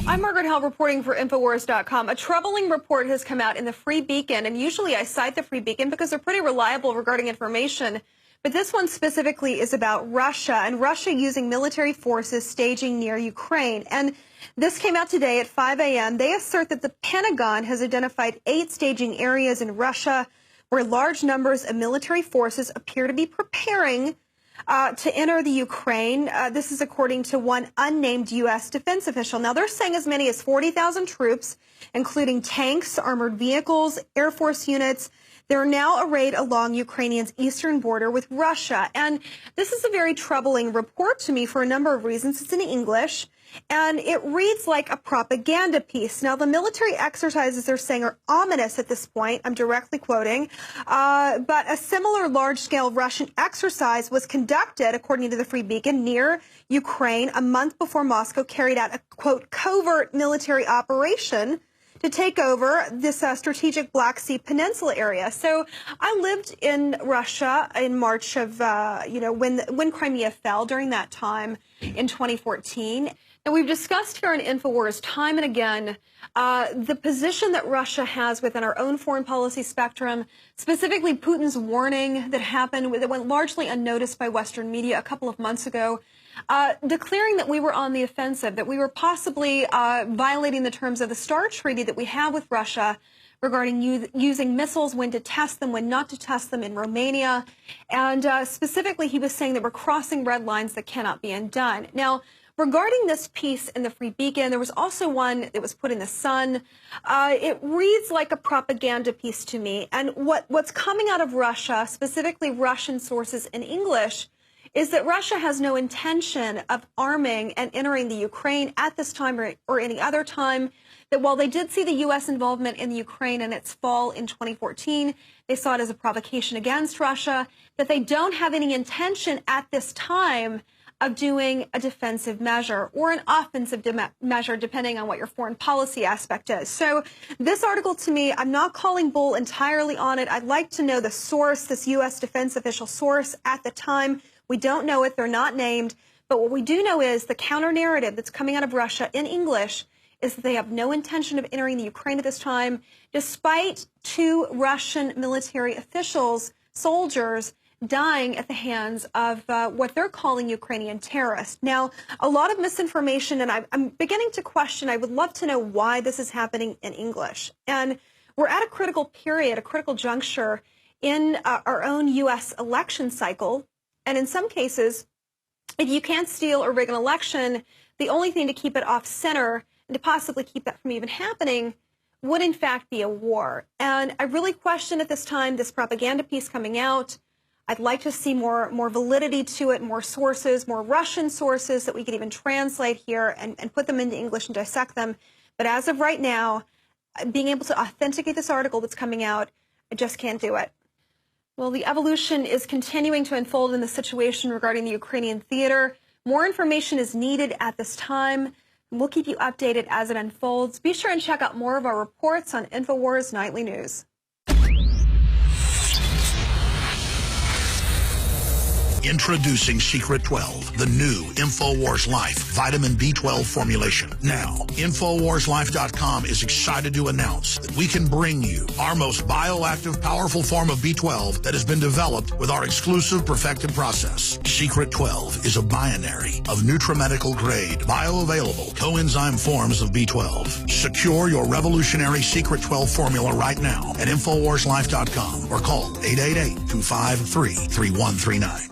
I'm Margaret Howell reporting for Infowars.com. A troubling report has come out in the Free Beacon, and usually I cite the Free Beacon because they're pretty reliable regarding information. But this one specifically is about Russia and Russia using military forces staging near Ukraine. And this came out today at 5 a.m. They assert that the Pentagon has identified 8 staging areas in Russia where large numbers of military forces appear to be preparing to enter the Ukraine. This is according to one unnamed U.S. defense official. Now, they're saying as many as 40,000 troops, including tanks, armored vehicles, Air Force units. They're now arrayed along Ukrainian's eastern border with Russia. And this is a very troubling report to me for a number of reasons. It's in English, and it reads like a propaganda piece. Now, the military exercises they're saying are ominous at this point. I'm directly quoting. But a similar large-scale Russian exercise was conducted, according to the Free Beacon, near Ukraine a month before Moscow carried out a, quote, covert military operation to take over this strategic Black Sea Peninsula area. So I lived in Russia in March of, when Crimea fell during that time in 2014. And we've discussed here on InfoWars time and again the position that Russia has within our own foreign policy spectrum, specifically Putin's warning that went largely unnoticed by Western media a couple of months ago, declaring that we were on the offensive, that we were possibly violating the terms of the START treaty that we have with Russia regarding using missiles, when to test them, when not to test them in Romania. And specifically, he was saying that we're crossing red lines that cannot be undone. Now, regarding this piece in the Free Beacon, there was also one that was put in the Sun. It reads like a propaganda piece to me. And what's coming out of Russia, specifically Russian sources in English, is that Russia has no intention of arming and entering the Ukraine at this time or any other time, that while they did see the U.S. involvement in the Ukraine in its fall in 2014, they saw it as a provocation against Russia, that they don't have any intention at this time of doing a defensive measure or an offensive measure, depending on what your foreign policy aspect is. So this article, to me, I'm not calling bull entirely on it. I'd like to know the source, this U.S. defense official source at the time. We don't know it. They're not named. But what we do know is the counter-narrative that's coming out of Russia in English is that they have no intention of entering the Ukraine at this time, despite 2 Russian military officials, soldiers, dying at the hands of what they're calling Ukrainian terrorists. Now, a lot of misinformation, and I'm beginning to question, I would love to know why this is happening in English. And we're at a critical period, a critical juncture in our own U.S. election cycle. And in some cases, if you can't steal or rig an election, the only thing to keep it off center and to possibly keep that from even happening would, in fact, be a war. And I really question at this time this propaganda piece coming out. I'd like to see more validity to it, more sources, more Russian sources that we could even translate here and put them into English and dissect them. But as of right now, being able to authenticate this article that's coming out, I just can't do it. Well, the evolution is continuing to unfold in the situation regarding the Ukrainian theater. More information is needed at this time. We'll keep you updated as it unfolds. Be sure and check out more of our reports on InfoWars Nightly News. Introducing Secret 12, the new InfoWars Life vitamin B12 formulation. Now, InfoWarsLife.com is excited to announce that we can bring you our most bioactive, powerful form of B12 that has been developed with our exclusive perfected process. Secret 12 is a binary of nutramedical grade, bioavailable coenzyme forms of B12. Secure your revolutionary Secret 12 formula right now at InfoWarsLife.com or call 888-253-3139.